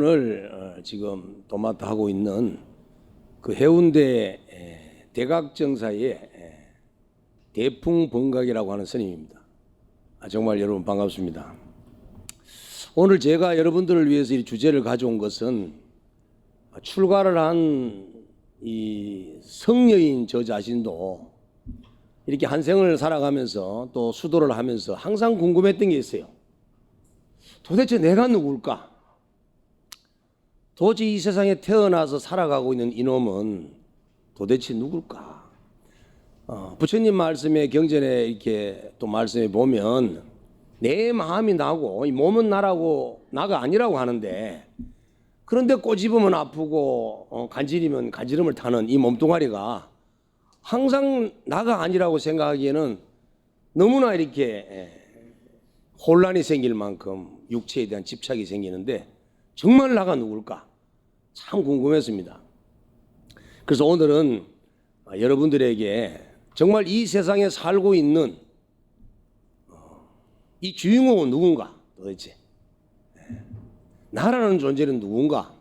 오늘 지금 도맡아 하고 있는 그 해운대 대각정사의 대풍번각이라고 하는 스님입니다. 정말 여러분 반갑습니다. 오늘 제가 여러분들을 위해서 이 주제를 가져온 것은 출가를 한 이 성녀인 저 자신도 이렇게 한 생을 살아가면서 또 수도를 하면서 항상 궁금했던 게 있어요. 도대체 내가 누굴까? 도저히 이 세상에 태어나서 살아가고 있는 이놈은 도대체 누굴까? 부처님 말씀에 경전에 이렇게 또 말씀해 보면 내 마음이 나고 이 몸은 나라고 나가 아니라고 하는데, 그런데 꼬집으면 아프고 간지리면 간지럼을 타는 이 몸뚱아리가 항상 나가 아니라고 생각하기에는 너무나 이렇게 혼란이 생길 만큼 육체에 대한 집착이 생기는데, 정말 나가 누굴까? 참 궁금했습니다. 그래서 오늘은 여러분들에게 정말 이 세상에 살고 있는 이 주인공은 누군가, 도대체 나라는 존재는 누군가,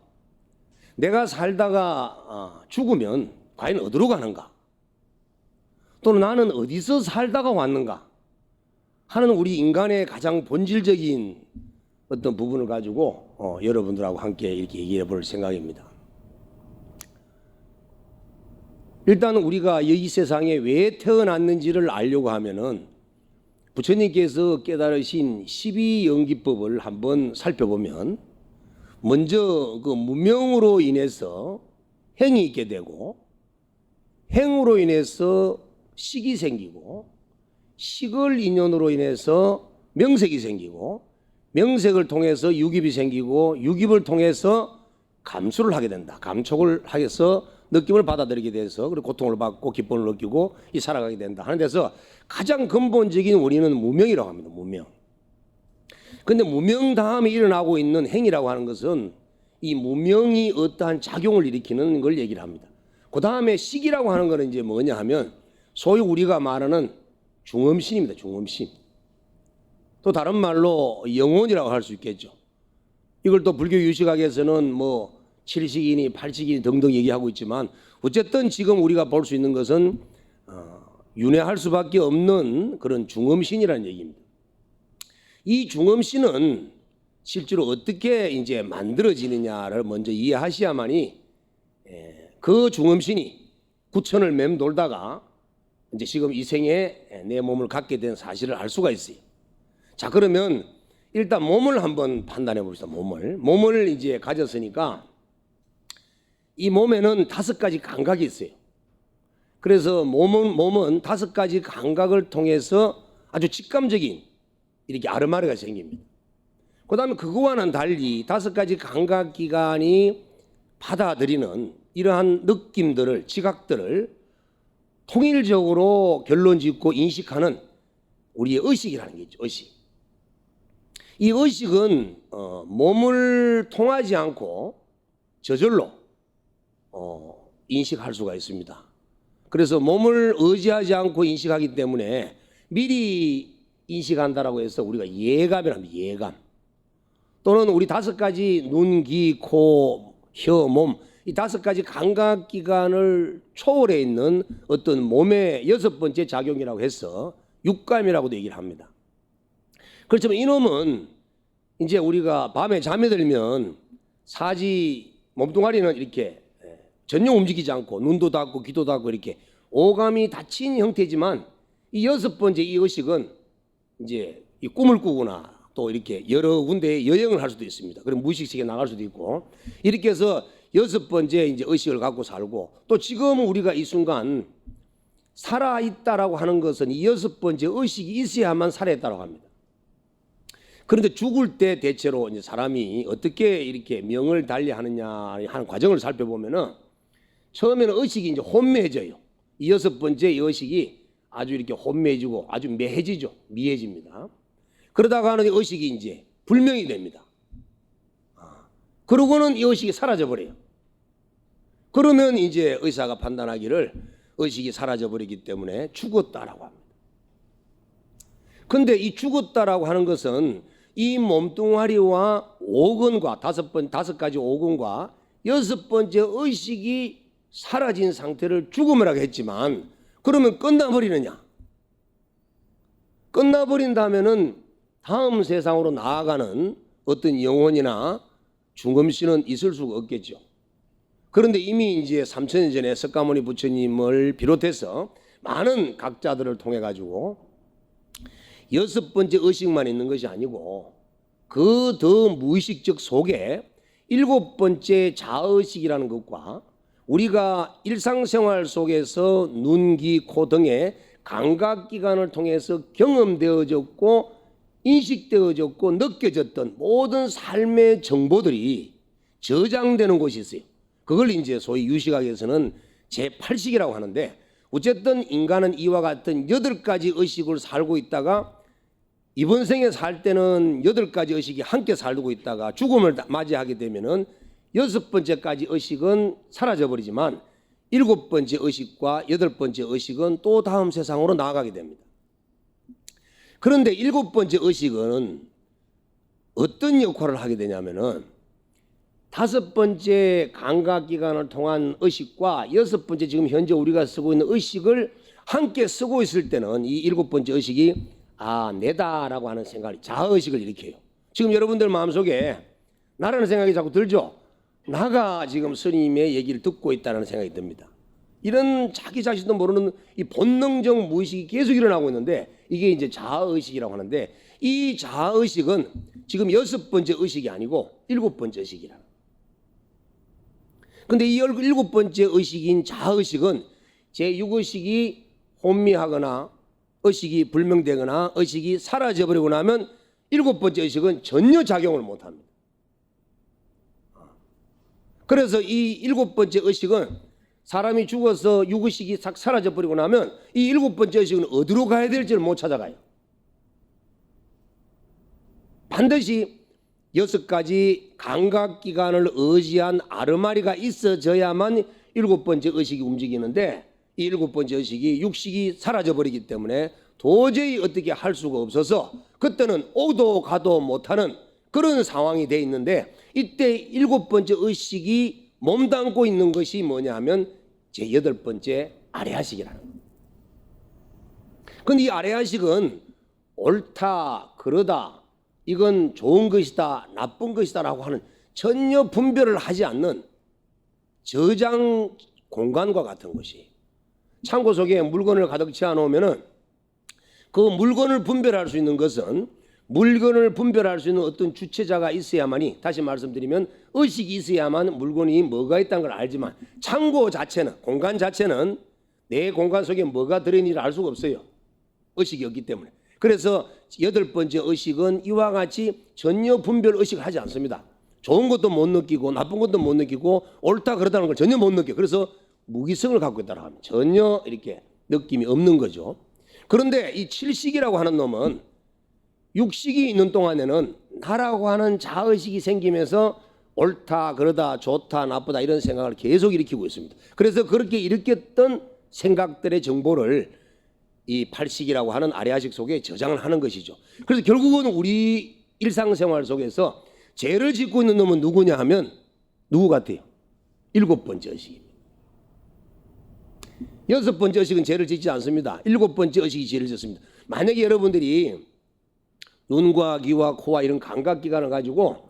내가 살다가 죽으면 과연 어디로 가는가, 또는 나는 어디서 살다가 왔는가 하는 우리 인간의 가장 본질적인 어떤 부분을 가지고 여러분들하고 함께 이렇게 얘기해 볼 생각입니다. 일단 우리가 이 세상에 왜 태어났는지를 알려고 하면은 부처님께서 깨달으신 12연기법을 한번 살펴보면, 먼저 그 무명으로 인해서 행이 있게 되고, 행으로 인해서 식이 생기고, 식을 인연으로 인해서 명색이 생기고, 명색을 통해서 유깁이 생기고, 유깁을 통해서 감수를 하게 된다. 감촉을 해서 느낌을 받아들이게 돼서 그리고 고통을 받고 기쁨을 느끼고 이 살아가게 된다 하는 데서 가장 근본적인 원인은 무명이라고 합니다. 무명. 그런데 무명 다음에 일어나고 있는 행이라고 하는 것은 이 무명이 어떠한 작용을 일으키는 걸 얘기를 합니다. 그 다음에 식이라고 하는 것은 이제 뭐냐 하면 소위 우리가 말하는 중음신입니다. 중음신. 또 다른 말로 영혼이라고 할 수 있겠죠. 이걸 또 불교 유식학에서는 뭐 7식이니 8식이니 등등 얘기하고 있지만, 어쨌든 지금 우리가 볼 수 있는 것은 윤회할 수밖에 없는 그런 중음신이라는 얘기입니다. 이 중음신은 실제로 어떻게 이제 만들어지느냐를 먼저 이해하셔야만이 그 중음신이 구천을 맴돌다가 이제 지금 이 생에 내 몸을 갖게 된 사실을 알 수가 있어요. 자, 그러면 일단 몸을 한번 판단해 봅시다. 몸을 이제 가졌으니까 이 몸에는 5가지 감각이 있어요. 그래서 몸은 5가지 감각을 통해서 아주 직감적인 이렇게 아르마리가 생깁니다. 그 다음에 그거와는 달리 5가지 감각기관이 받아들이는 이러한 느낌들을, 지각들을 통일적으로 결론 짓고 인식하는 우리의 의식이라는 게 있죠. 의식. 이 의식은 몸을 통하지 않고 저절로 인식할 수가 있습니다. 그래서 몸을 의지하지 않고 인식하기 때문에 미리 인식한다라고 해서 우리가 예감이라고 합니다. 예감. 또는 우리 5가지 눈, 귀, 코, 혀, 몸, 이 5가지 감각기관을 초월해 있는 어떤 몸의 6번째 작용이라고 해서 육감이라고도 얘기를 합니다. 그렇지만 이놈은 이제 우리가 밤에 잠에 들면 사지 몸뚱아리는 이렇게 전혀 움직이지 않고 눈도 닫고 귀도 닫고 이렇게 오감이 닫힌 형태지만, 이 6번째 이 의식은 이제 이 꿈을 꾸거나 또 이렇게 여러 군데에 여행을 할 수도 있습니다. 그럼 무의식세계에 나갈 수도 있고, 이렇게 해서 6번째 이제 의식을 갖고 살고, 또 지금 우리가 이 순간 살아있다라고 하는 것은 이 6번째 의식이 있어야만 살아있다라고 합니다. 그런데 죽을 때 대체로 이제 사람이 어떻게 이렇게 명을 달리하느냐 하는 과정을 살펴보면은, 처음에는 의식이 이제 혼미해져요. 이 6번째 의식이 아주 이렇게 혼미해지고 아주 매해지죠. 미해집니다. 그러다가는 이 의식이 이제 불명이 됩니다. 그러고는 이 의식이 사라져 버려요. 그러면 이제 의사가 판단하기를 의식이 사라져 버리기 때문에 죽었다라고 합니다. 근데 이 죽었다라고 하는 것은 이 몸뚱아리와 오건과 다섯 가지 오건과 여섯 번째 의식이 사라진 상태를 죽음이라고 했지만, 그러면 끝나버리느냐? 끝나버린다면은 다음 세상으로 나아가는 어떤 영혼이나 중음신은 있을 수가 없겠죠. 그런데 이미 이제 3000년 전에 석가모니 부처님을 비롯해서 많은 각자들을 통해 가지고 여섯 번째 의식만 있는 것이 아니고 그 더 무의식적 속에 일곱 번째 자의식이라는 것과 우리가 일상생활 속에서 눈, 귀, 코 등의 감각기관을 통해서 경험되어졌고 인식되어졌고 느껴졌던 모든 삶의 정보들이 저장되는 곳이 있어요. 그걸 이제 소위 유시학에서는 제8식이라고 하는데, 어쨌든 인간은 이와 같은 8가지 의식을 살고 있다가 이번 생에 살 때는 8가지 의식이 함께 살고 있다가 죽음을 맞이하게 되면은 6번째까지 의식은 사라져버리지만 7번째 의식과 8번째 의식은 또 다음 세상으로 나아가게 됩니다. 그런데 7번째 의식은 어떤 역할을 하게 되냐면은 5번째 감각기관을 통한 의식과 6번째 지금 현재 우리가 쓰고 있는 의식을 함께 쓰고 있을 때는 이 7번째 의식이 내다라고 하는 생각이 자의식을 일으켜요. 지금 여러분들 마음속에 나라는 생각이 자꾸 들죠. 나가 지금 스님의 얘기를 듣고 있다는 생각이 듭니다. 이런 자기 자신도 모르는 이 본능적 무의식이 계속 일어나고 있는데, 이게 이제 자의식이라고 하는데, 이 자의식은 지금 6번째 의식이 아니고 7번째 의식이라. 근데 이 7번째 의식인 자의식은 제6의식이 혼미하거나 의식이 불명되거나 의식이 사라져버리고 나면 7번째 의식은 전혀 작용을 못합니다. 그래서 이 7번째 의식은 사람이 죽어서 6의식이 싹 사라져버리고 나면 이 7번째 의식은 어디로 가야 될지를 못 찾아가요. 반드시 6가지 감각기관을 의지한 아르마리가 있어져야만 7번째 의식이 움직이는데, 이 7번째 의식이 육식이 사라져버리기 때문에 도저히 어떻게 할 수가 없어서 그때는 오도 가도 못하는 그런 상황이 돼 있는데, 이때 7번째 의식이 몸담고 있는 것이 뭐냐 하면 제8번째 아레아식이라는 거예요. 그런데 이 아레아식은 옳다 그러다, 이건 좋은 것이다 나쁜 것이다 라고 하는 전혀 분별을 하지 않는 저장 공간과 같은 것이, 창고 속에 물건을 가득 채워 놓으면은 그 물건을 분별할 수 있는 것은 물건을 분별할 수 있는 어떤 주체자가 있어야만이, 다시 말씀드리면 의식이 있어야만 물건이 뭐가 있다는 걸 알지만, 창고 자체는, 공간 자체는 내 공간 속에 뭐가 들어있는지를 알 수가 없어요. 의식이 없기 때문에. 그래서 8번째 의식은 이와 같이 전혀 분별 의식을 하지 않습니다. 좋은 것도 못 느끼고 나쁜 것도 못 느끼고 옳다 그러다는 걸 전혀 못 느껴요. 그래서 무기성을 갖고 있다고 합니다. 전혀 이렇게 느낌이 없는 거죠. 그런데 이 7식이라고 하는 놈은 육식이 있는 동안에는 나라고 하는 자의식이 생기면서 옳다 그러다 좋다 나쁘다 이런 생각을 계속 일으키고 있습니다. 그래서 그렇게 일으켰던 생각들의 정보를 이 8식이라고 하는 아레아식 속에 저장을 하는 것이죠. 그래서 결국은 우리 일상생활 속에서 죄를 짓고 있는 놈은 누구냐 하면 누구 같아요? 7번째 의식입니다. 6번째 의식은 죄를 짓지 않습니다. 7번째 의식이 죄를 짓습니다. 만약에 여러분들이 눈과 귀와 코와 이런 감각기관을 가지고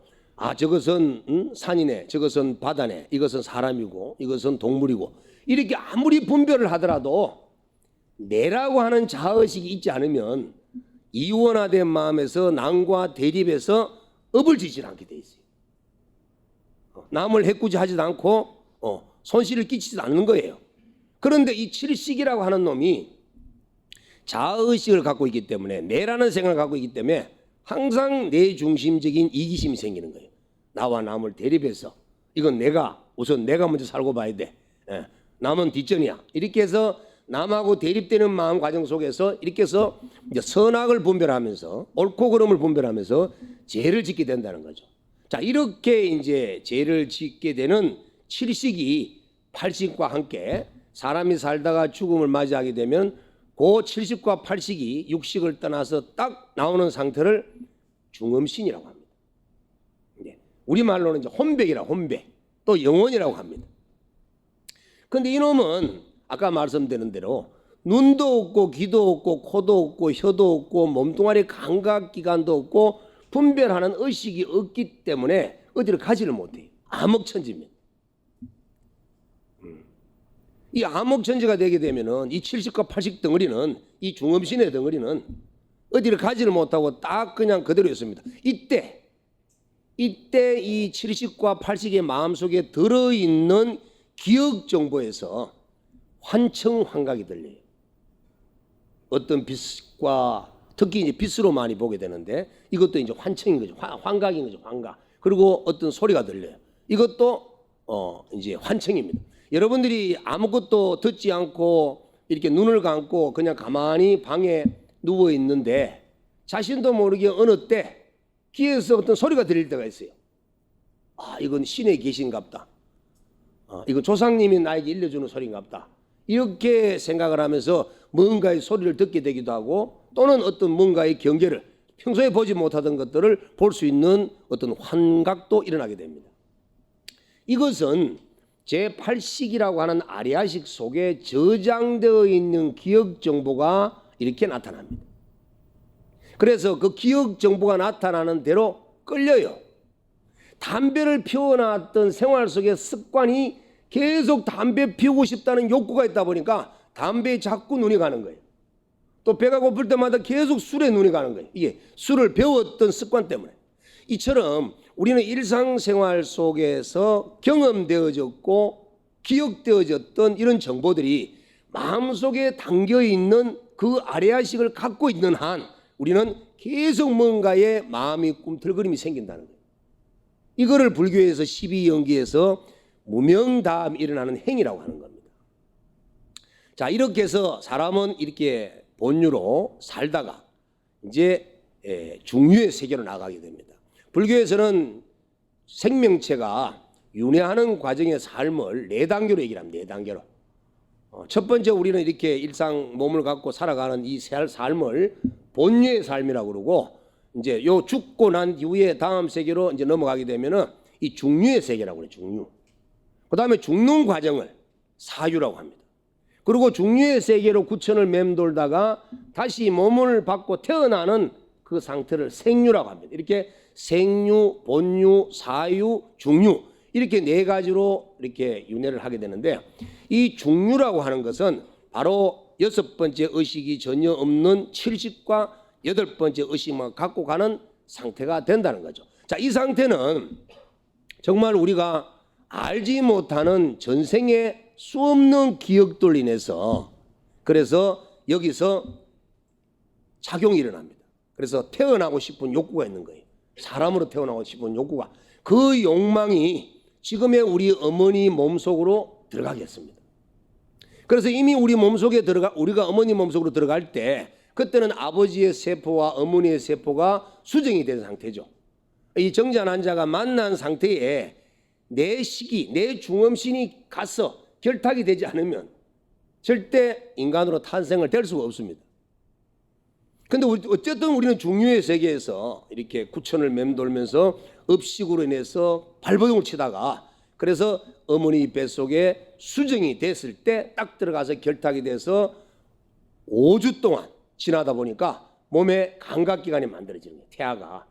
저것은 산이네, 저것은 바다네, 이것은 사람이고 이것은 동물이고 이렇게 아무리 분별을 하더라도 내라고 하는 자의식이 있지 않으면 이원화된 마음에서 남과 대립해서 업을 지지 않게 돼 있어요. 남을 해코지하지도 않고 손실을 끼치지도 않는 거예요. 그런데 이 7식이라고 하는 놈이 자의식을 갖고 있기 때문에, 내라는 생각을 갖고 있기 때문에 항상 내 중심적인 이기심이 생기는 거예요. 나와 남을 대립해서 이건 우선 내가 먼저 살고 봐야 돼. 남은 뒷전이야. 이렇게 해서 남하고 대립되는 마음 과정 속에서 이렇게 해서 이제 선악을 분별하면서 옳고 그름을 분별하면서 죄를 짓게 된다는 거죠. 자, 이렇게 이제 죄를 짓게 되는 7식이 8식과 함께 사람이 살다가 죽음을 맞이하게 되면 그 7식과 8식이 육식을 떠나서 딱 나오는 상태를 중음신이라고 합니다. 우리말로는 이제 혼백이라고, 혼백. 또 영혼이라고 합니다. 그런데 이놈은 아까 말씀드린 대로 눈도 없고 귀도 없고 코도 없고 혀도 없고 몸뚱아리 감각기관도 없고 분별하는 의식이 없기 때문에 어디를 가지를 못해요. 암흑천지입니다. 이 암흑천지가 되게 되면은 이 70과 80 덩어리는, 이 중음신의 덩어리는 어디를 가지를 못하고 딱 그냥 그대로 있습니다. 이때 이 70과 80의 마음속에 들어있는 기억 정보에서 환청 환각이 들려요. 어떤 빛과 특히 이제 빛으로 많이 보게 되는데 이것도 이제 환청인 거죠. 환각인 거죠. 환각. 그리고 어떤 소리가 들려요. 이것도 이제 환청입니다. 여러분들이 아무것도 듣지 않고 이렇게 눈을 감고 그냥 가만히 방에 누워 있는데 자신도 모르게 어느 때 귀에서 어떤 소리가 들릴 때가 있어요. 아, 이건 신의 계신갑다. 이건 조상님이 나에게 일러주는 소리인갑다. 이렇게 생각을 하면서 뭔가의 소리를 듣게 되기도 하고 또는 어떤 뭔가의 경계를 평소에 보지 못하던 것들을 볼 수 있는 어떤 환각도 일어나게 됩니다. 이것은 제8식이라고 하는 아리아식 속에 저장되어 있는 기억 정보가 이렇게 나타납니다. 그래서 그 기억 정보가 나타나는 대로 끌려요. 담배를 피워놨던 생활 속의 습관이 계속 담배 피우고 싶다는 욕구가 있다 보니까 담배에 자꾸 눈이 가는 거예요. 또 배가 고플 때마다 계속 술에 눈이 가는 거예요. 이게 술을 배웠던 습관 때문에. 이처럼 우리는 일상생활 속에서 경험되어졌고 기억되어졌던 이런 정보들이 마음속에 담겨있는 그 아레아식을 갖고 있는 한 우리는 계속 뭔가에 마음이 꿈틀거림이 생긴다는 거예요. 이거를 불교에서 12연기에서 무명다함이 일어나는 행위라고 하는 겁니다. 자, 이렇게 해서 사람은 이렇게 본유로 살다가 이제 중유의 세계로 나가게 됩니다. 불교에서는 생명체가 윤회하는 과정의 삶을 4단계로 얘기를 합니다. 4단계로. 첫 번째 우리는 이렇게 일상 몸을 갖고 살아가는 이 삶을 본유의 삶이라고 그러고 이제 요 죽고 난 이후에 다음 세계로 이제 넘어가게 되면은 이 중유의 세계라고 그래요. 중유. 그다음에 죽는 과정을 사유라고 합니다. 그리고 중유의 세계로 구천을 맴돌다가 다시 몸을 받고 태어나는 그 상태를 생유라고 합니다. 이렇게 생유, 본유, 사유, 중유 이렇게 4가지로 이렇게 윤회를 하게 되는데 이 중유라고 하는 것은 바로 6번째 의식이 전혀 없는 70과 8번째 의식만 갖고 가는 상태가 된다는 거죠. 자, 이 상태는 정말 우리가 알지 못하는 전생의 수없는 기억들로 인해서 그래서 여기서 작용이 일어납니다. 그래서 태어나고 싶은 욕구가 있는 거예요. 사람으로 태어나고 싶은 욕구가. 그 욕망이 지금의 우리 어머니 몸속으로 들어가겠습니다. 그래서 이미 우리 몸속에 우리가 어머니 몸속으로 들어갈 때 그때는 아버지의 세포와 어머니의 세포가 수정이 된 상태죠. 이 정자 난자가 만난 상태에 내 식이, 내 중음신이 가서 결탁이 되지 않으면 절대 인간으로 탄생을 될 수가 없습니다. 근데 어쨌든 우리는 중유의 세계에서 이렇게 구천을 맴돌면서 업식으로 인해서 발버둥을 치다가 그래서 어머니 뱃속에 수정이 됐을 때 딱 들어가서 결탁이 돼서 5주 동안 지나다 보니까 몸에 감각기관이 만들어지는 거예요. 태아가.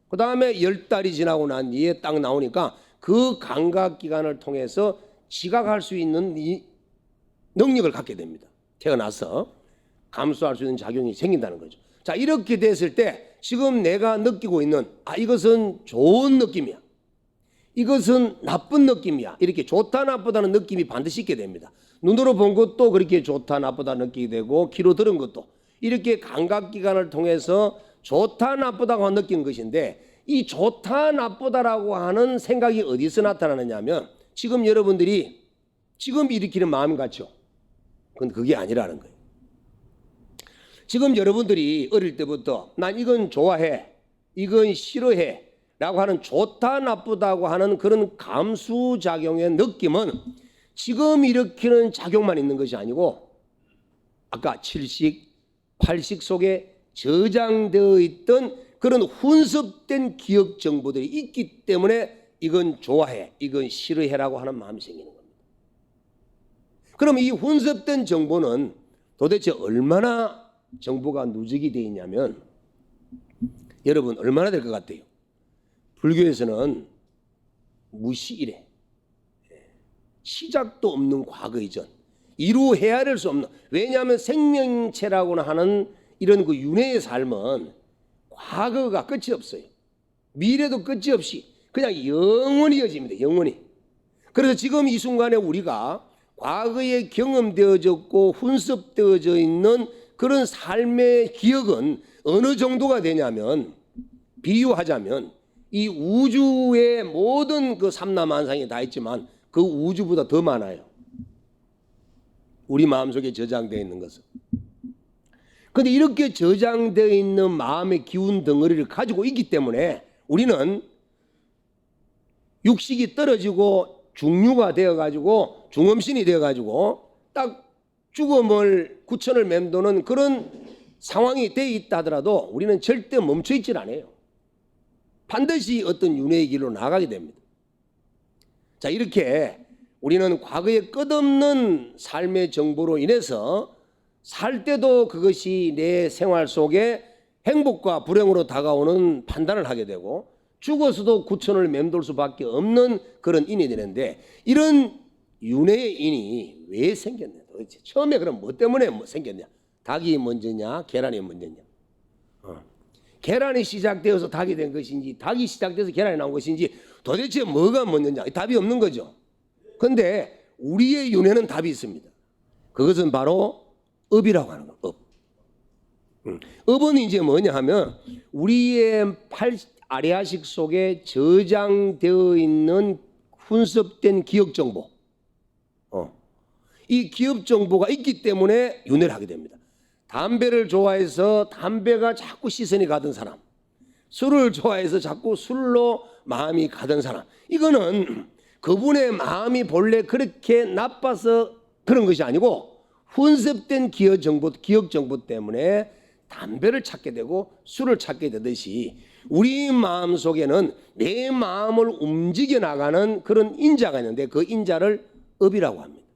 그 다음에 10달이 지나고 난 뒤에 딱 나오니까 그 감각기관을 통해서 지각할 수 있는 이 능력을 갖게 됩니다. 태어나서 감수할 수 있는 작용이 생긴다는 거죠. 자, 이렇게 됐을 때 지금 내가 느끼고 있는 이것은 좋은 느낌이야. 이것은 나쁜 느낌이야. 이렇게 좋다 나쁘다는 느낌이 반드시 있게 됩니다. 눈으로 본 것도 그렇게 좋다 나쁘다 느끼게 되고 귀로 들은 것도 이렇게 감각기관을 통해서 좋다 나쁘다고 느낀 것인데 이 좋다 나쁘다라고 하는 생각이 어디서 나타나느냐 하면 지금 여러분들이 지금 일으키는 마음 같죠. 그건 그게 아니라는 거예요. 지금 여러분들이 어릴 때부터 난 이건 좋아해, 이건 싫어해 라고 하는 좋다 나쁘다고 하는 그런 감수작용의 느낌은 지금 일으키는 작용만 있는 것이 아니고 아까 7식, 8식 속에 저장되어 있던 그런 혼섭된 기억 정보들이 있기 때문에 이건 좋아해, 이건 싫어해라고 하는 마음이 생기는 겁니다. 그럼 이 혼섭된 정보는 도대체 얼마나 정보가 누적이 되어 있냐면 여러분 얼마나 될 것 같아요? 불교에서는 무시이래, 시작도 없는 과거 이전, 이루 헤아릴 수 없는, 왜냐하면 생명체라고 하는 이런 그 윤회의 삶은 과거가 끝이 없어요. 미래도 끝이 없이 그냥 영원히 이어집니다. 영원히. 그래서 지금 이 순간에 우리가 과거에 경험되어졌고 훈습되어져 있는 그런 삶의 기억은 어느 정도가 되냐면, 비유하자면 이 우주의 모든 그 삼라만상이 다 있지만 그 우주보다 더 많아요. 우리 마음속에 저장되어 있는 것은. 그런데 이렇게 저장되어 있는 마음의 기운 덩어리를 가지고 있기 때문에 우리는 육식이 떨어지고 중류가 되어가지고 중음신이 되어가지고 딱 죽음을 구천을 맴도는 그런 상황이 되어 있다 하더라도 우리는 절대 멈춰 있질 않아요. 반드시 어떤 윤회의 길로 나가게 됩니다. 자, 이렇게 우리는 과거의 끝없는 삶의 정보로 인해서 살 때도 그것이 내 생활 속에 행복과 불행으로 다가오는 판단을 하게 되고 죽어서도 구천을 맴돌 수밖에 없는 그런 인이 되는데, 이런 윤회의 인이 왜 생겼냐 도대체. 처음에 그럼 뭐 때문에 생겼냐? 닭이 먼저냐 계란이 먼저냐? 계란이 시작되어서 닭이 된 것인지 닭이 시작돼서 계란이 나온 것인지 도대체 뭐가 먼저냐? 답이 없는 거죠. 그런데 우리의 윤회는 답이 있습니다. 그것은 바로 업이라고 하는 거예요. 업. 업은 이제 뭐냐 하면 우리의 아래아식 속에 저장되어 있는 훈습된 기억 정보, 이 기억 정보가 있기 때문에 윤회를 하게 됩니다. 담배를 좋아해서 담배가 자꾸 시선이 가던 사람, 술을 좋아해서 자꾸 술로 마음이 가던 사람, 이거는 그분의 마음이 본래 그렇게 나빠서 그런 것이 아니고 혼습된 기억 정보 때문에 담배를 찾게 되고 술을 찾게 되듯이 우리 마음 속에는 내 마음을 움직여 나가는 그런 인자가 있는데 그 인자를 업이라고 합니다.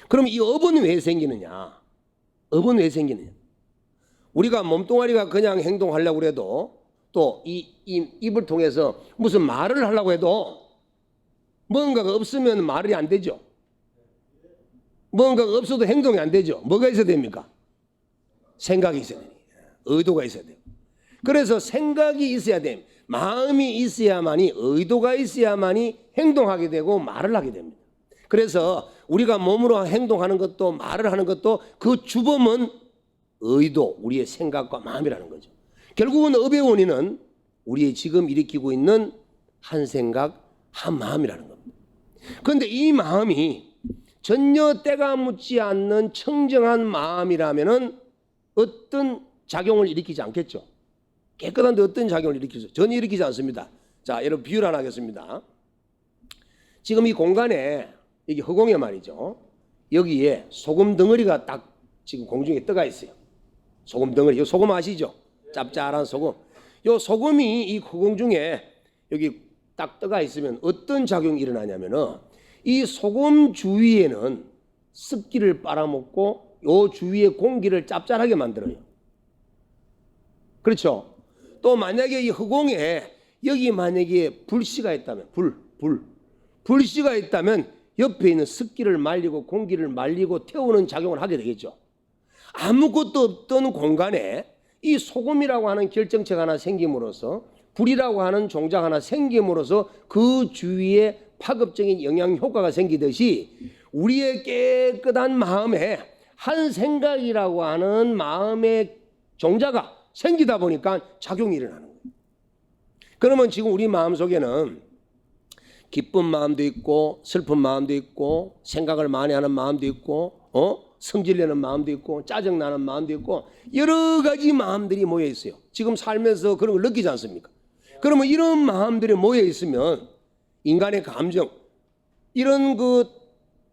그럼 이 업은 왜 생기느냐? 업은 왜 생기느냐? 우리가 몸뚱아리가 그냥 행동하려고 해도 또 이 입을 통해서 무슨 말을 하려고 해도 뭔가가 없으면 말이 안 되죠. 뭔가가 없어도 행동이 안 되죠. 뭐가 있어야 됩니까? 생각이 있어야 돼요. 의도가 있어야 돼요. 그래서 생각이 있어야 됩니다. 마음이 있어야만이, 의도가 있어야만이 행동하게 되고 말을 하게 됩니다. 그래서 우리가 몸으로 행동하는 것도 말을 하는 것도 그 주범은 의도, 우리의 생각과 마음이라는 거죠. 결국은 업의 원인은 우리의 지금 일으키고 있는 한 생각, 한 마음이라는 겁니다. 그런데 이 마음이 전혀 때가 묻지 않는 청정한 마음이라면은 어떤 작용을 일으키지 않겠죠. 깨끗한데 어떤 작용을 일으키죠? 전혀 일으키지 않습니다. 자, 여러분 비유를 하나 하겠습니다. 지금 이 공간에, 이게 허공에 말이죠, 여기에 소금 덩어리가 딱 지금 공중에 떠가 있어요. 소금 덩어리, 이 소금 아시죠? 짭짤한 소금. 이 소금이 이 허공 중에 여기 딱 떠가 있으면 어떤 작용이 일어나냐면은 이 소금 주위에는 습기를 빨아먹고 요 주위의 공기를 짭짤하게 만들어요. 그렇죠? 또 만약에 이 허공에 여기 만약에 불씨가 있다면 불씨가 있다면 옆에 있는 습기를 말리고 공기를 말리고 태우는 작용을 하게 되겠죠. 아무것도 없던 공간에 이 소금이라고 하는 결정체가 하나 생김으로써, 불이라고 하는 종작 하나 생김으로써 그 주위에 파급적인 영향 효과가 생기듯이 우리의 깨끗한 마음에 한 생각이라고 하는 마음의 종자가 생기다 보니까 작용이 일어나는 거예요. 그러면 지금 우리 마음속에는 기쁜 마음도 있고 슬픈 마음도 있고 생각을 많이 하는 마음도 있고 성질내는 마음도 있고 짜증나는 마음도 있고 여러 가지 마음들이 모여 있어요. 지금 살면서 그런 걸 느끼지 않습니까? 그러면 이런 마음들이 모여 있으면 인간의 감정, 이런 그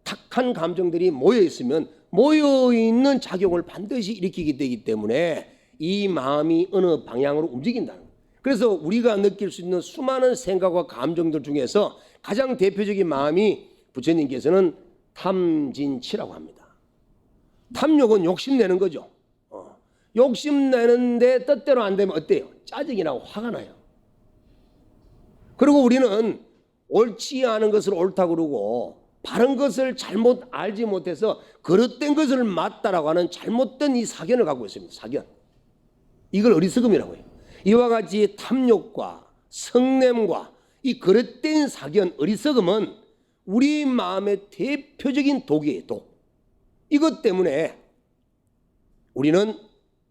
탁한 감정들이 모여 있으면 모여 있는 작용을 반드시 일으키게 되기 때문에 이 마음이 어느 방향으로 움직인다는 거예요. 그래서 우리가 느낄 수 있는 수많은 생각과 감정들 중에서 가장 대표적인 마음이 부처님께서는 탐진치라고 합니다. 탐욕은 욕심내는 거죠. 욕심내는데 뜻대로 안 되면 어때요? 짜증이 나고 화가 나요. 그리고 우리는 옳지 않은 것을 옳다고 그러고 바른 것을 잘못 알지 못해서 그릇된 것을 맞다라고 하는 잘못된 이 사견을 갖고 있습니다. 사견. 이걸 어리석음이라고 해요. 이와 같이 탐욕과 성냄과 이 그릇된 사견, 어리석음은 우리 마음의 대표적인 독이에요. 독. 이것 때문에 우리는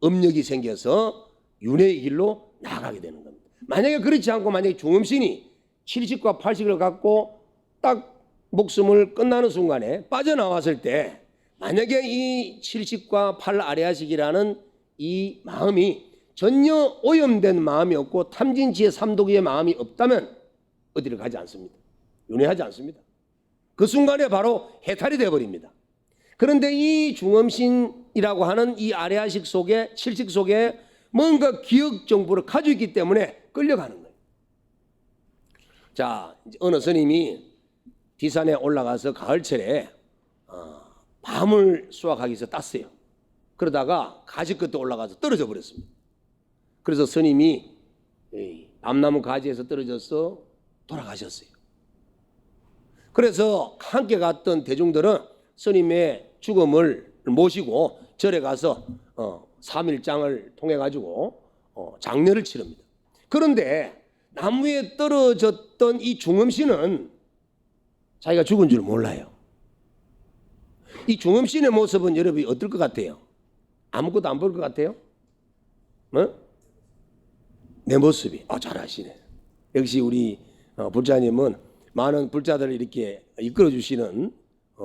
업력이 생겨서 윤회의 길로 나아가게 되는 겁니다. 만약에 그렇지 않고 만약에 중음신이 70과 80을 갖고 딱 목숨을 끝나는 순간에 빠져나왔을 때 만약에 이 70과 8 아래아식이라는 이 마음이 전혀 오염된 마음이 없고 탐진치의 삼독의 마음이 없다면 어디를 가지 않습니다. 윤회하지 않습니다. 그 순간에 바로 해탈이 되어버립니다. 그런데 이 중음신이라고 하는 이 아래아식 속에 70 속에 뭔가 기억 정보를 가지고 있기 때문에 끌려가는 거예요. 자, 어느 스님이 디산에 올라가서 가을철에 밤을 수확하기 위해서 땄어요. 그러다가 가지 끝에 올라가서 떨어져 버렸습니다. 그래서 스님이 밤나무 가지에서 떨어져서 돌아가셨어요. 그래서 함께 갔던 대중들은 스님의 죽음을 모시고 절에 가서 3일장을 통해 가지고 장례를 치릅니다. 그런데 나무에 떨어졌던 이 중음신은 자기가 죽은 줄 몰라요. 이 중음신의 모습은 여러분이 어떨 것 같아요? 아무것도 안 보일 것 같아요? 내 모습이 잘하시네. 역시 우리 불자님은 많은 불자들을 이렇게 이끌어 주시는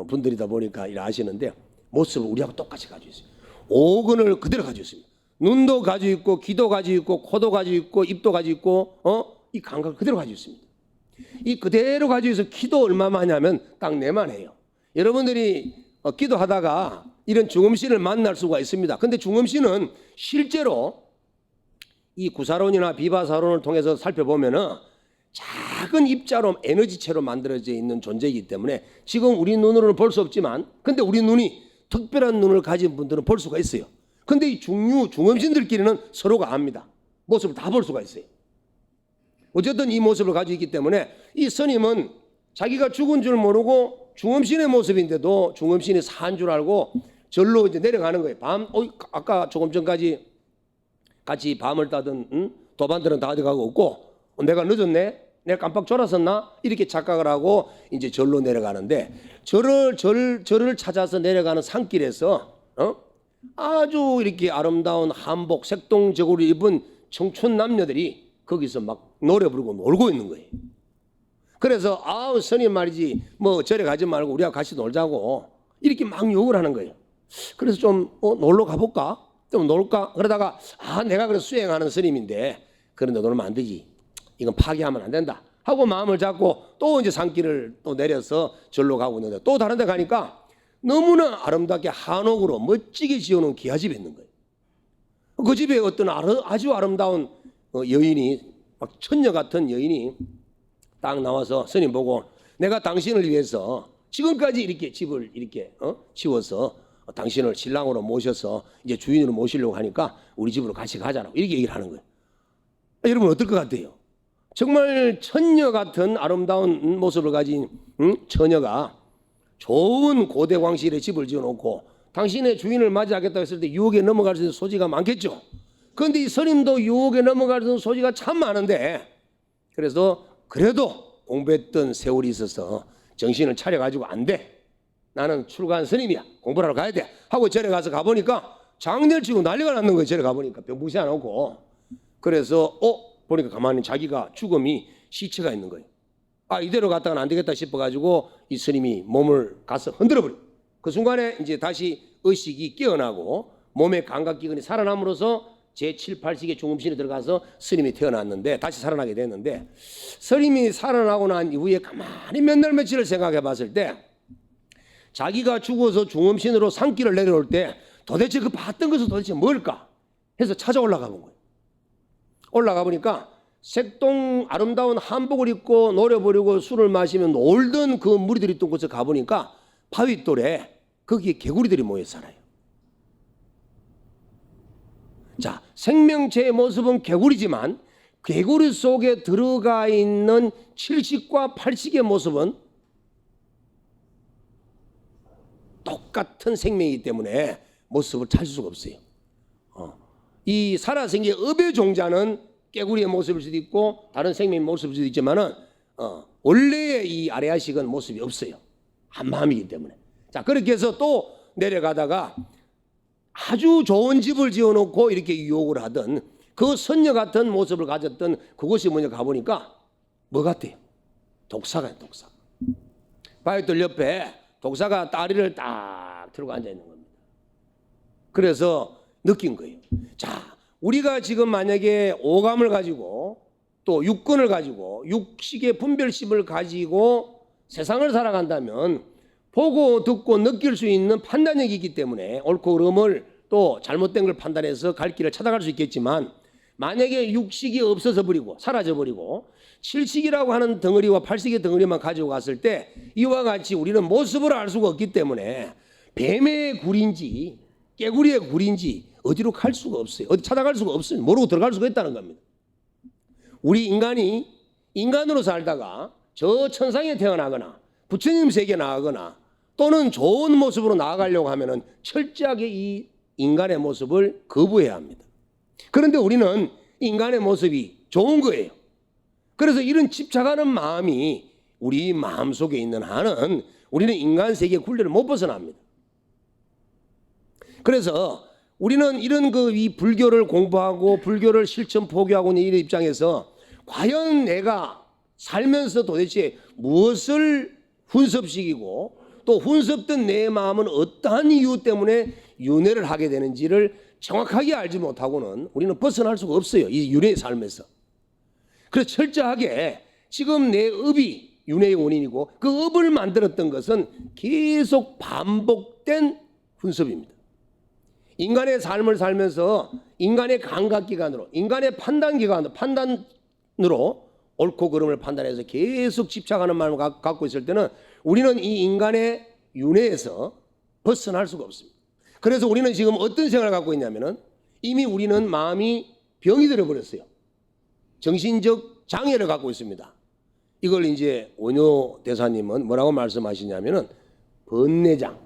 분들이다 보니까 일 아시는데 모습을 우리하고 똑같이 가지고 있어요. 오근을 그대로 가지고 있습니다. 눈도 가지고 있고 귀도 가지고 있고 코도 가지고 있고 입도 가지고 있고 이 감각을 그대로 가지고 있습니다. 이 그대로 가지고 있어서 기도 얼마나 하냐면 딱 내만 해요. 여러분들이 기도하다가 이런 중음신을 만날 수가 있습니다. 근데 중음신은 실제로 이 구사론이나 비바사론을 통해서 살펴보면은 작은 입자로 에너지체로 만들어져 있는 존재이기 때문에 지금 우리 눈으로는 볼 수 없지만 근데 우리 눈이 특별한 눈을 가진 분들은 볼 수가 있어요. 근데 이 중음신들끼리는 서로가 압니다. 모습을 다 볼 수가 있어요. 어쨌든 이 모습을 가지고 있기 때문에 이 스님은 자기가 죽은 줄 모르고 중음신의 모습인데도 중음신이 산 줄 알고 절로 이제 내려가는 거예요. 아까 조금 전까지 같이 밤을 따던 도반들은 다 어디 가고 없고 내가 늦었네? 내가 깜빡 졸았었나? 이렇게 착각을 하고 이제 절로 내려가는데 절을 찾아서 내려가는 산길에서 아주 이렇게 아름다운 한복 색동적으로 입은 청춘 남녀들이 거기서 막 노래 부르고 놀고 있는 거예요. 그래서 스님 말이지 뭐 절에 가지 말고 우리하고 같이 놀자고 이렇게 막 욕을 하는 거예요. 그래서 좀 놀러 가볼까? 좀 놀까? 그러다가 내가 그래서 수행하는 스님인데 그런데 놀면 안 되지. 이건 파괴하면 안 된다 하고 마음을 잡고 또 이제 산길을 또 내려서 절로 가고 있는데 또 다른 데 가니까 너무나 아름답게 한옥으로 멋지게 지어놓은 기와집이 있는 거예요. 그 집에 어떤 아주 아름다운 여인이 막 처녀 같은 여인이 딱 나와서 스님 보고 내가 당신을 위해서 지금까지 이렇게 집을 이렇게 지어서 당신을 신랑으로 모셔서 이제 주인으로 모시려고 하니까 우리 집으로 같이 가자라고 이렇게 얘기를 하는 거예요. 여러분 어떨 것 같아요? 정말 처녀 같은 아름다운 모습을 가진 처녀가 좋은 고대 왕실의 집을 지어놓고 당신의 주인을 맞이하겠다고 했을 때 유혹에 넘어갈 수 있는 소지가 많겠죠. 그런데 이 스님도 유혹에 넘어갈 수 있는 소지가 참 많은데 그래서 그래도 공부했던 세월이 있어서 정신을 차려가지고 안 돼. 나는 출가한 스님이야. 공부를 하러 가야 돼. 하고 절에 가서 가보니까 장례를 치고 난리가 났는 거예요. 절에 가보니까 병부시 안 오고. 그래서 보니까 가만히 자기가 죽음이 시체가 있는 거예요. 이대로 갔다가는 안 되겠다 싶어가지고 이 스님이 몸을 가서 흔들어버려. 그 순간에 이제 다시 의식이 깨어나고 몸의 감각기관이 살아남으로써 제7, 8식의 중음신이 들어가서 스님이 태어났는데 다시 살아나게 됐는데 스님이 살아나고 난 이후에 가만히 몇 날 며칠을 생각해 봤을 때 자기가 죽어서 중음신으로 산길을 내려올 때 도대체 그 봤던 것은 도대체 뭘까? 해서 찾아 올라가 본 거예요. 올라가 보니까 색동 아름다운 한복을 입고 노래 부르고 술을 마시며 놀던 그 무리들이 있던 곳에 가보니까 바위돌에 거기에 개구리들이 모여 살아요. 자, 생명체의 모습은 개구리지만 개구리 속에 들어가 있는 칠식과 팔식의 모습은 똑같은 생명이기 때문에 모습을 찾을 수가 없어요. 이 살아생긴 업의 종자는 개구리의 모습일 수도 있고 다른 생명의 모습일 수도 있지만은 원래의 이 아레아식은 모습이 없어요. 한 마음이기 때문에. 자, 그렇게 해서 또 내려가다가 아주 좋은 집을 지어놓고 이렇게 유혹을 하던 그 선녀 같은 모습을 가졌던 그곳이 뭐냐 가보니까 뭐 같아요? 독사가요, 독사. 바위돌 옆에 독사가 다리를 딱 들고 앉아 있는 겁니다. 그래서 느낀 거예요. 자, 우리가 지금 만약에 오감을 가지고 또 육근을 가지고 육식의 분별심을 가지고 세상을 살아간다면 보고 듣고 느낄 수 있는 판단력이 있기 때문에 옳고 그름을 또 잘못된 걸 판단해서 갈 길을 찾아갈 수 있겠지만 만약에 육식이 없어져 버리고 사라져 버리고 칠식이라고 하는 덩어리와 팔식의 덩어리만 가지고 갔을 때 이와 같이 우리는 모습을 알 수가 없기 때문에 뱀의 굴인지 깨구리의 굴인지 어디로 갈 수가 없어요. 어디 찾아갈 수가 없어요. 모르고 들어갈 수가 있다는 겁니다. 우리 인간이 인간으로 살다가 저 천상에 태어나거나 부처님 세계에 나가거나 또는 좋은 모습으로 나아가려고 하면은 철저하게 이 인간의 모습을 거부해야 합니다. 그런데 우리는 인간의 모습이 좋은 거예요. 그래서 이런 집착하는 마음이 우리 마음속에 있는 한은 우리는 인간 세계의 굴레를 못 벗어납니다. 그래서 우리는 이런 이 불교를 공부하고 불교를 실천 포교하고 있는 이런 입장에서 과연 내가 살면서 도대체 무엇을 훈습시키고 또 훈습된 내 마음은 어떠한 이유 때문에 윤회를 하게 되는지를 정확하게 알지 못하고는 우리는 벗어날 수가 없어요. 이 윤회의 삶에서. 그래서 철저하게 지금 내 업이 윤회의 원인이고 그 업을 만들었던 것은 계속 반복된 훈습입니다. 인간의 삶을 살면서 인간의 감각기관으로 인간의 판단으로 옳고 그름을 판단해서 계속 집착하는 마음을 갖고 있을 때는 우리는 이 인간의 윤회에서 벗어날 수가 없습니다. 그래서 우리는 지금 어떤 생각을 갖고 있냐면은 이미 우리는 마음이 병이 들어버렸어요. 정신적 장애를 갖고 있습니다. 이걸 이제 원효 대사님은 뭐라고 말씀하시냐면은 번뇌장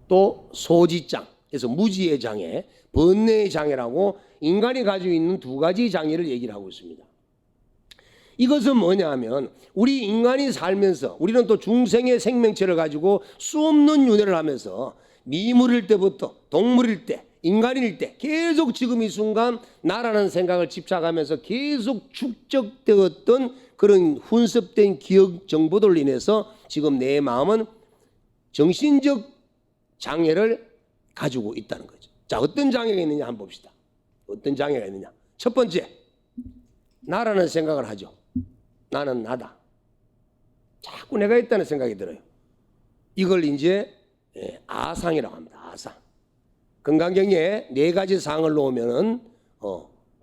또 소지장 그래서 무지의 장애, 번뇌의 장애라고 인간이 가지고 있는 두 가지 장애를 얘기를 하고 있습니다. 이것은 뭐냐 하면 우리 인간이 살면서 우리는 또 중생의 생명체를 가지고 수없는 윤회를 하면서 미물일 때부터 동물일 때 인간일 때 계속 지금 이 순간 나라는 생각을 집착하면서 계속 축적되었던 그런 훈습된 기억 정보들로 인해서 지금 내 마음은 정신적 장애를 가지고 있다는 거죠. 자, 어떤 장애가 있느냐 한번 봅시다. 어떤 장애가 있느냐. 첫 번째, 나라는 생각을 하죠. 나는 나다. 자꾸 내가 있다는 생각이 들어요. 이걸 이제 아상이라고 합니다. 아상. 건강경에 4가지 상을 놓으면은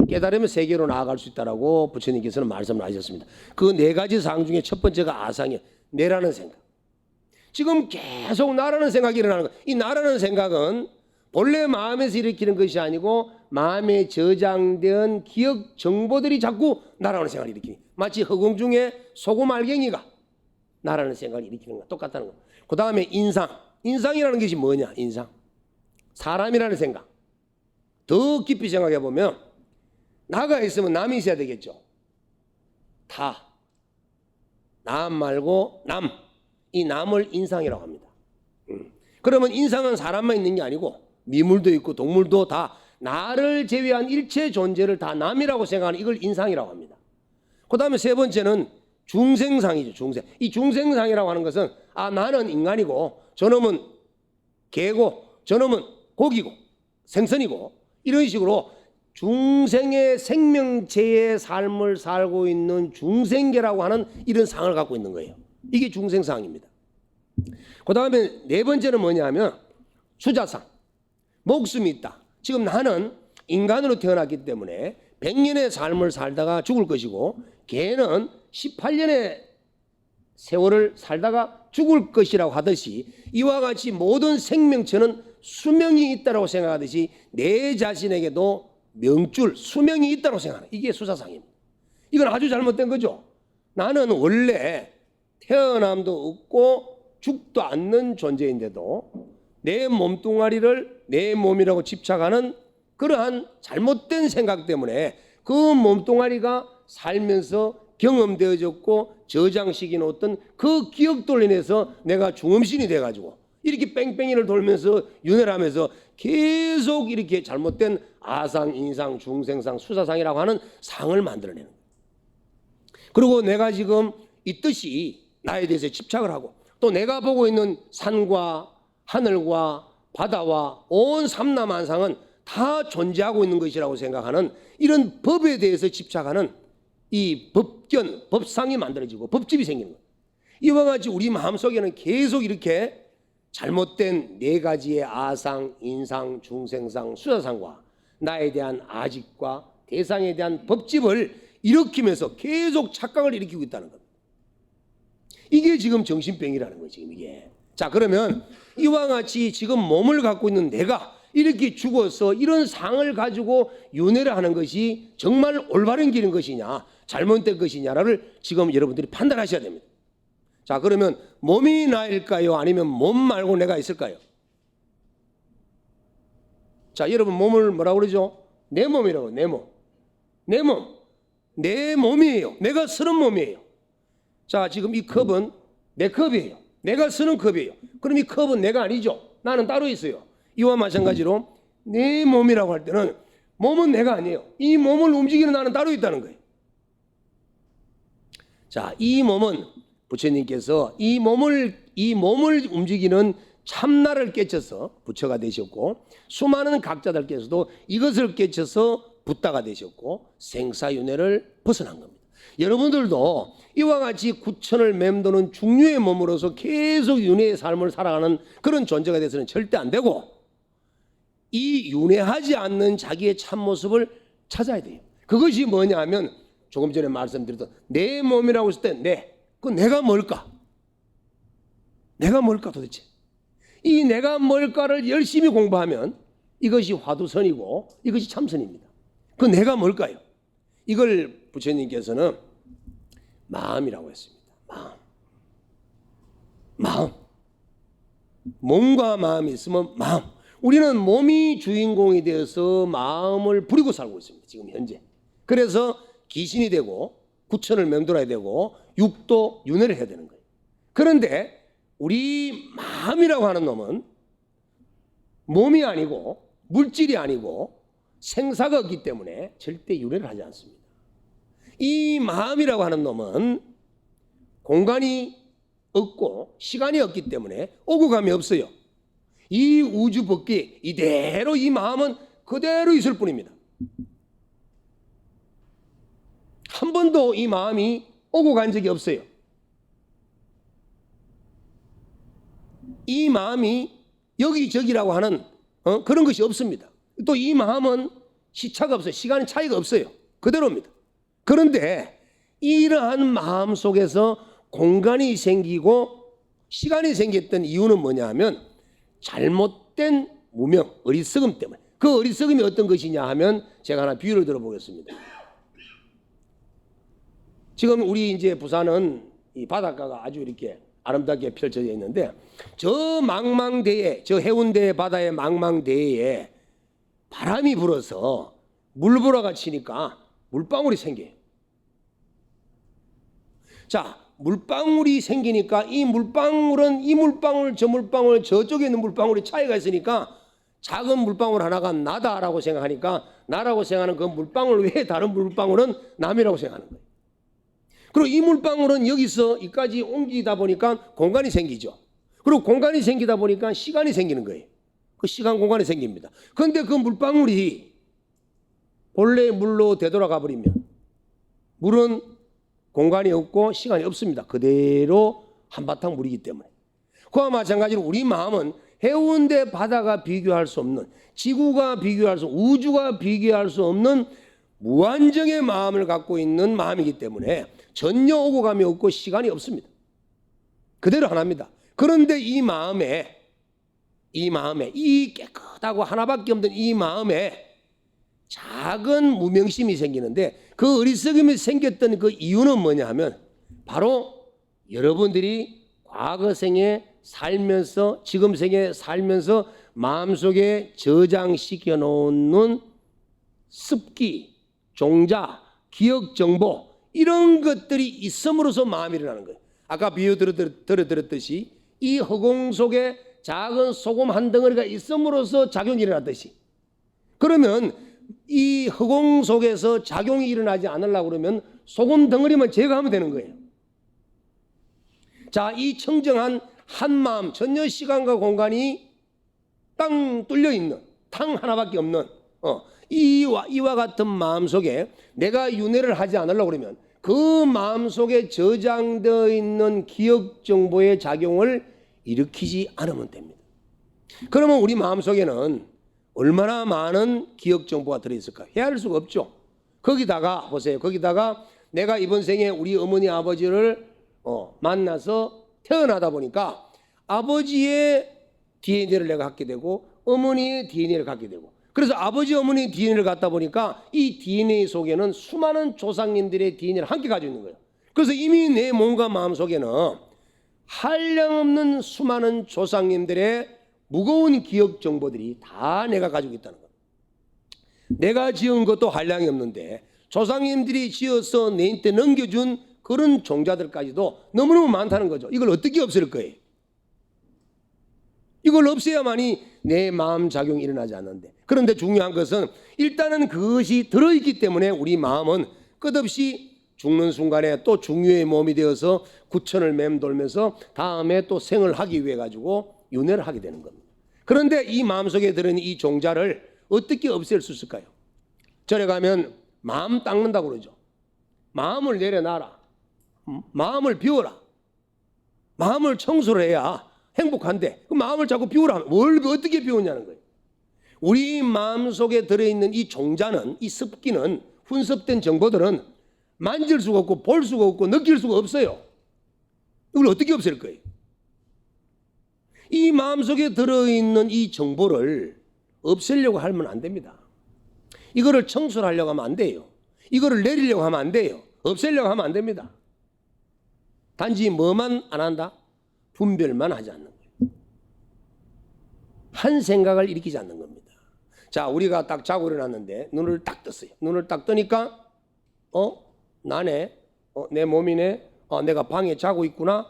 깨달으면 세계로 나아갈 수 있다라고 부처님께서는 말씀을 하셨습니다. 그 4가지 상 중에 첫 번째가 아상이에요. 내라는 생각. 지금 계속 나라는 생각이 일어나는 거예요. 이 나라는 생각은 본래 마음에서 일으키는 것이 아니고 마음에 저장된 기억 정보들이 자꾸 나라는 생각을 일으키는 마치 허공 중에 소금 알갱이가 나라는 생각을 일으키는 거와 똑같다는 거예요. 그 다음에 인상. 인상이라는 것이 뭐냐? 인상. 사람이라는 생각. 더 깊이 생각해 보면 나가 있으면 남이 있어야 되겠죠. 남 말고 남. 이 남을 인상이라고 합니다. 그러면 인상은 사람만 있는 게 아니고 미물도 있고 동물도 다 나를 제외한 일체 존재를 다 남이라고 생각하는 이걸 인상이라고 합니다. 그 다음에 세 번째는 중생상이죠. 중생. 이 중생상이라고 하는 것은 나는 인간이고 저놈은 개고 저놈은 고기고 생선이고 이런 식으로 중생의 생명체의 삶을 살고 있는 중생계라고 하는 이런 상을 갖고 있는 거예요. 이게 중생상입니다. 그 다음에 4번째는 뭐냐면 수자상. 목숨이 있다. 지금 나는 인간으로 태어났기 때문에 100년의 삶을 살다가 죽을 것이고 개는 18년의 세월을 살다가 죽을 것이라고 하듯이 이와 같이 모든 생명체는 수명이 있다고 생각하듯이 내 자신에게도 명줄, 수명이 있다고 생각하는 이게 수사상입니다. 이건 아주 잘못된 거죠. 나는 원래 태어남도 없고 죽도 않는 존재인데도 내 몸뚱아리를 내 몸이라고 집착하는 그러한 잘못된 생각 때문에 그 몸뚱아리가 살면서 경험되어졌고 저장시킨 어떤 그 기억들로 인해서 내가 중음신이 돼가지고 이렇게 뺑뺑이를 돌면서 윤회를 하면서 계속 이렇게 잘못된 아상, 인상, 중생상, 수사상이라고 하는 상을 만들어내는 거예요. 그리고 내가 지금 이 뜻이 나에 대해서 집착을 하고 또 내가 보고 있는 산과 하늘과 바다와 온 삼라만상은 다 존재하고 있는 것이라고 생각하는 이런 법에 대해서 집착하는 이 법견, 법상이 만들어지고 법집이 생기는 거예요. 이와 같이 우리 마음속에는 계속 이렇게 잘못된 네 가지의 아상, 인상, 중생상, 수사상과 나에 대한 아직과 대상에 대한 법집을 일으키면서 계속 착각을 일으키고 있다는 겁니다. 이게 지금 정신병이라는 거예요. 지금 이게. 자, 그러면 이와 같이 지금 몸을 갖고 있는 내가 이렇게 죽어서 이런 상을 가지고 윤회를 하는 것이 정말 올바른 길인 것이냐 잘못된 것이냐를 지금 여러분들이 판단하셔야 됩니다. 자, 그러면 몸이 나일까요? 아니면 몸 말고 내가 있을까요? 자, 여러분 몸을 뭐라고 그러죠? 내 몸이라고. 내 몸. 내 몸. 내 몸이에요. 내가 쓰는 몸이에요. 자, 지금 이 컵은 내 컵이에요. 내가 쓰는 컵이에요. 그럼 이 컵은 내가 아니죠. 나는 따로 있어요. 이와 마찬가지로 내 몸이라고 할 때는 몸은 내가 아니에요. 이 몸을 움직이는 나는 따로 있다는 거예요. 자, 이 몸은 부처님께서 이 몸을 움직이는 참나를 깨쳐서 부처가 되셨고 수많은 각자들께서도 이것을 깨쳐서 붓다가 되셨고 생사윤회를 벗어난 겁니다. 여러분들도 이와 같이 구천을 맴도는 중류의 몸으로서 계속 윤회의 삶을 살아가는 그런 존재가 돼서는 절대 안 되고 이 윤회하지 않는 자기의 참모습을 찾아야 돼요. 그것이 뭐냐 하면 조금 전에 말씀드렸던 내 몸이라고 했을 때 그 내가 뭘까? 내가 뭘까 도대체? 이 내가 뭘까를 열심히 공부하면 이것이 화두선이고 이것이 참선입니다. 그 내가 뭘까요? 이걸 부처님께서는 마음이라고 했습니다. 마음. 몸과 마음이 있으면 마음. 우리는 몸이 주인공이 되어서 마음을 부리고 살고 있습니다. 지금 현재. 그래서 귀신이 되고 구천을 맴돌아야 되고 육도 윤회를 해야 되는 거예요. 그런데 우리 마음이라고 하는 놈은 몸이 아니고 물질이 아니고 생사가 없기 때문에 절대 윤회를 하지 않습니다. 이 마음이라고 하는 놈은 공간이 없고 시간이 없기 때문에 오고 감이 없어요. 이 우주 법계 이대로 이 마음은 그대로 있을 뿐입니다. 한 번도 이 마음이 오고 간 적이 없어요. 이 마음이 여기저기라고 하는 그런 것이 없습니다. 또 이 마음은 시차가 없어요. 시간 차이가 없어요. 그대로입니다. 그런데 이러한 마음 속에서 공간이 생기고 시간이 생겼던 이유는 뭐냐 하면 잘못된 무명, 어리석음 때문에. 그 어리석음이 어떤 것이냐 하면 제가 하나 비유를 들어보겠습니다. 지금 우리 이제 부산은 이 바닷가가 아주 이렇게 아름답게 펼쳐져 있는데 저 망망대해, 저 해운대 바다의 망망대해에 바람이 불어서 물보라가 치니까 물방울이 생겨요. 자, 물방울이 생기니까 이 물방울은 이 물방울, 저 물방울, 저쪽에 있는 물방울이 차이가 있으니까 작은 물방울 하나가 나다라고 생각하니까 나라고 생각하는 그 물방울 외에 다른 물방울은 남이라고 생각하는 거예요. 그리고 이 물방울은 여기서 이까지 옮기다 보니까 공간이 생기죠. 그리고 공간이 생기다 보니까 시간이 생기는 거예요. 그 시간 공간이 생깁니다. 그런데 그 물방울이 본래 물로 되돌아가 버리면 물은 공간이 없고 시간이 없습니다. 그대로 한바탕 물이기 때문에. 그와 마찬가지로 우리 마음은 해운대 바다가 비교할 수 없는, 지구가 비교할 수, 우주가 비교할 수 없는 무한정의 마음을 갖고 있는 마음이기 때문에 전혀 오고 감이 없고 시간이 없습니다. 그대로 하나입니다. 그런데 이 마음에 이 깨끗하고 하나밖에 없는 이 마음에 작은 무명심이 생기는데, 그 어리석음이 생겼던 그 이유는 뭐냐 하면 바로 여러분들이 과거 생에 살면서, 지금 생에 살면서 마음속에 저장시켜 놓는 습기, 종자, 기억 정보, 이런 것들이 있음으로써 마음이 일어나는 거예요. 아까 비유 들었듯이 이 허공 속에 작은 소금 한 덩어리가 있음으로써 작용이 일어났듯이, 그러면 이 허공 속에서 작용이 일어나지 않으려고 그러면 소금 덩어리만 제거하면 되는 거예요. 자, 이 청정한 한 마음, 전혀 시간과 공간이 땅 뚫려 있는, 탕 하나밖에 없는 이와 같은 마음 속에 내가 윤회를 하지 않으려고 그러면 그 마음 속에 저장되어 있는 기억 정보의 작용을 일으키지 않으면 됩니다. 그러면 우리 마음 속에는 얼마나 많은 기억 정보가 들어있을까? 헤아릴 수가 없죠. 거기다가 보세요. 거기다가 내가 이번 생에 우리 어머니 아버지를 만나서 태어나다 보니까 아버지의 DNA를 내가 갖게 되고 어머니의 DNA를 갖게 되고, 그래서 아버지 어머니의 DNA를 갖다 보니까 이 DNA 속에는 수많은 조상님들의 DNA를 함께 가지고 있는 거예요. 그래서 이미 내 몸과 마음 속에는 한량없는 수많은 조상님들의 무거운 기억 정보들이 다 내가 가지고 있다는 거예요. 내가 지은 것도 한량이 없는데 조상님들이 지어서 내한테 넘겨준 그런 종자들까지도 너무너무 많다는 거죠. 이걸 어떻게 없앨 거예요? 이걸 없애야만이 내 마음 작용이 일어나지 않는데, 그런데 중요한 것은 일단은 그것이 들어있기 때문에 우리 마음은 끝없이 죽는 순간에 또 중유의 몸이 되어서 구천을 맴돌면서 다음에 또 생을 하기 위해 가지고 윤회를 하게 되는 겁니다. 그런데 이 마음속에 들어있는 이 종자를 어떻게 없앨 수 있을까요? 절에 가면 마음 닦는다고 그러죠. 마음을 내려놔라. 마음을 비워라. 마음을 청소를 해야 행복한데 그 마음을 자꾸 비우라. 뭘 어떻게 비우냐는 거예요. 우리 마음속에 들어있는 이 종자는, 이 습기는, 훈습된 정보들은 만질 수가 없고 볼 수가 없고 느낄 수가 없어요. 이걸 어떻게 없앨 거예요? 이 마음속에 들어있는 이 정보를 없애려고 하면 안 됩니다. 이거를 청소를 하려고 하면 안 돼요. 이거를 내리려고 하면 안 돼요. 없애려고 하면 안 됩니다. 단지 뭐만 안 한다? 분별만 하지 않는 거예요. 한 생각을 일으키지 않는 겁니다. 자, 우리가 딱 자고 일어났는데 눈을 딱 떴어요. 눈을 딱 뜨니까 나네, 내 몸이네, 내가 방에 자고 있구나,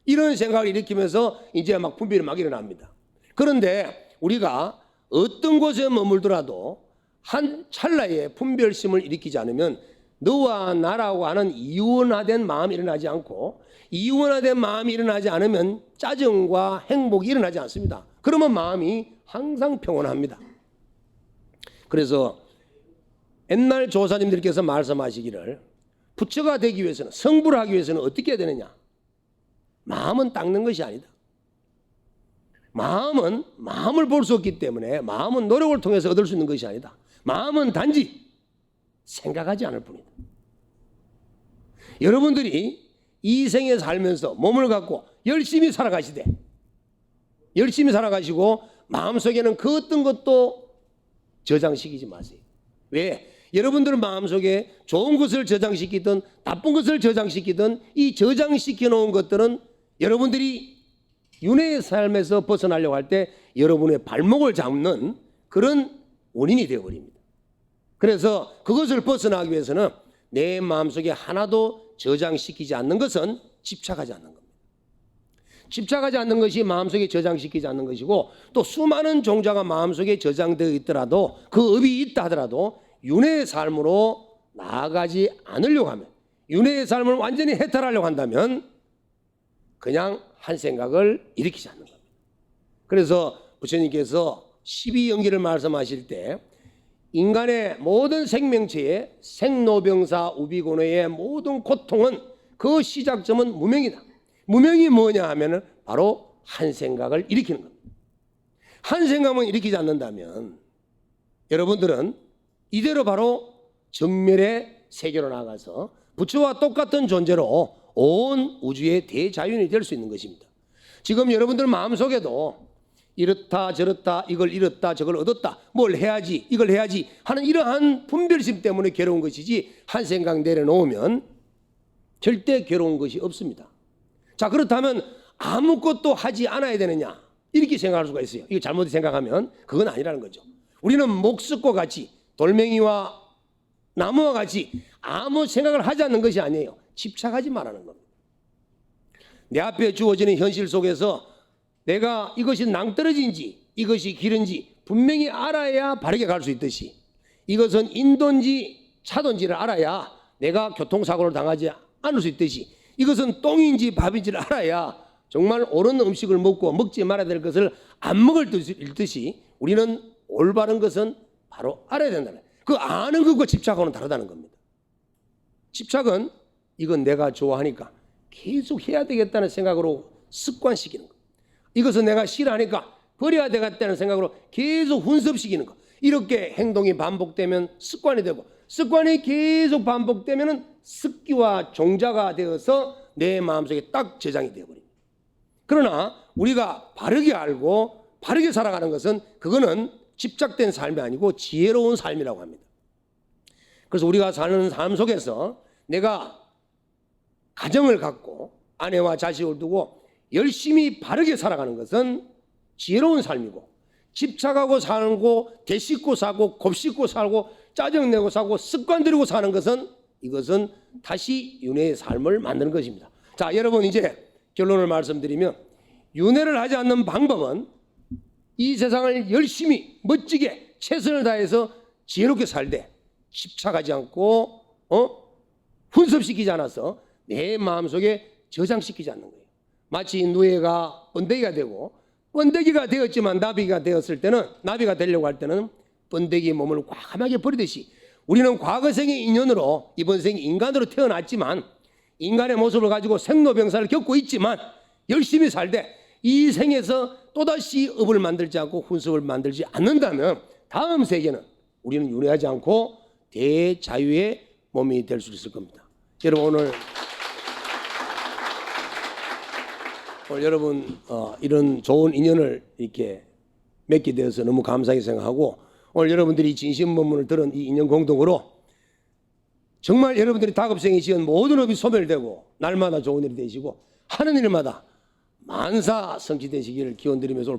이런 생각을 일으키면서 이제 막 분별이 막 일어납니다. 그런데 우리가 어떤 곳에 머물더라도 한 찰나에 분별심을 일으키지 않으면 너와 나라고 하는 이원화된 마음이 일어나지 않고, 이원화된 마음이 일어나지 않으면 짜증과 행복이 일어나지 않습니다. 그러면 마음이 항상 평온합니다. 그래서 옛날 조사님들께서 말씀하시기를 부처가 되기 위해서는, 성불을 하기 위해서는 어떻게 해야 되느냐? 마음은 닦는 것이 아니다. 마음은 마음을 볼 수 없기 때문에 마음은 노력을 통해서 얻을 수 있는 것이 아니다. 마음은 단지 생각하지 않을 뿐이다. 여러분들이 이 생에 살면서 몸을 갖고 열심히 살아가시되, 열심히 살아가시고 마음속에는 그 어떤 것도 저장시키지 마세요. 왜? 여러분들 마음속에 좋은 것을 저장시키든 나쁜 것을 저장시키든 이 저장시켜 놓은 것들은 여러분들이 윤회의 삶에서 벗어나려고 할 때 여러분의 발목을 잡는 그런 원인이 되어버립니다. 그래서 그것을 벗어나기 위해서는 내 마음속에 하나도 저장시키지 않는 것은 집착하지 않는 겁니다. 집착하지 않는 것이 마음속에 저장시키지 않는 것이고, 또 수많은 종자가 마음속에 저장되어 있더라도, 그 업이 있다 하더라도 윤회의 삶으로 나아가지 않으려고 하면, 윤회의 삶을 완전히 해탈하려고 한다면 그냥 한 생각을 일으키지 않는 겁니다. 그래서 부처님께서 12연기를 말씀하실 때 인간의 모든 생명체의 생로병사 우비고노의 모든 고통은 그 시작점은 무명이다. 무명이 뭐냐 하면은 바로 한 생각을 일으키는 겁니다. 한 생각만 일으키지 않는다면 여러분들은 이대로 바로 정멸의 세계로 나가서 부처와 똑같은 존재로 온 우주의 대자연이 될 수 있는 것입니다. 지금 여러분들 마음속에도 이렇다 저렇다 이걸 잃었다 저걸 얻었다 뭘 해야지 이걸 해야지 하는 이러한 분별심 때문에 괴로운 것이지 한 생각 내려놓으면 절대 괴로운 것이 없습니다. 자, 그렇다면 아무것도 하지 않아야 되느냐 이렇게 생각할 수가 있어요. 이거 잘못 생각하면 그건 아니라는 거죠. 우리는 목석과 같이 돌멩이와 나무와 같이 아무 생각을 하지 않는 것이 아니에요. 집착하지 말라는 겁니다. 내 앞에 주어지는 현실 속에서 내가 이것이 낭떠러지인지 이것이 길인지 분명히 알아야 바르게 갈 수 있듯이 이것은 인도인지 차도인지를 알아야 내가 교통사고를 당하지 않을 수 있듯이 이것은 똥인지 밥인지를 알아야 정말 옳은 음식을 먹고 먹지 말아야 될 것을 안 먹을 듯이 우리는 올바른 것은 바로 알아야 된다는 거예요. 그 아는 것과 집착하고는 다르다는 겁니다. 집착은 이건 내가 좋아하니까 계속 해야 되겠다는 생각으로 습관시키는 거. 이것은 내가 싫어하니까 버려야 되겠다는 생각으로 계속 훈습시키는 거. 이렇게 행동이 반복되면 습관이 되고 습관이 계속 반복되면 습기와 종자가 되어서 내 마음속에 딱 저장이 되어버립니다. 그러나 우리가 바르게 알고 바르게 살아가는 것은 그거는 집착된 삶이 아니고 지혜로운 삶이라고 합니다. 그래서 우리가 사는 삶 속에서 내가 가정을 갖고 아내와 자식을 두고 열심히 바르게 살아가는 것은 지혜로운 삶이고 집착하고 살고 대씹고 사고 곱씹고 살고 짜증내고 사고 습관 들이고 사는 것은 이것은 다시 윤회의 삶을 만드는 것입니다. 자, 여러분 이제 결론을 말씀드리면 윤회를 하지 않는 방법은 이 세상을 열심히 멋지게 최선을 다해서 지혜롭게 살되 집착하지 않고 훈습시키지 않아서 내 마음속에 저장시키지 않는 거예요. 마치 누에가 번데기가 되고 번데기가 되었지만 나비가 되었을 때는 나비가 되려고 할 때는 번데기의 몸을 과감하게 버리듯이 우리는 과거 생의 인연으로 이번 생에 인간으로 태어났지만 인간의 모습을 가지고 생로병사를 겪고 있지만 열심히 살되 이 생에서 또다시 업을 만들지 않고 훈습을 만들지 않는다면 다음 세계는 우리는 윤회하지 않고 대자유의 몸이 될 수 있을 겁니다. 여러분 오늘 여러분 이런 좋은 인연을 이렇게 맺게 되어서 너무 감사하게 생각하고 오늘 여러분들이 진심문문을 들은 이 인연 공동으로 정말 여러분들이 다급생이 지은 모든 업이 소멸되고 날마다 좋은 일이 되시고 하는 일마다 만사 성취되시기를 기원드리면서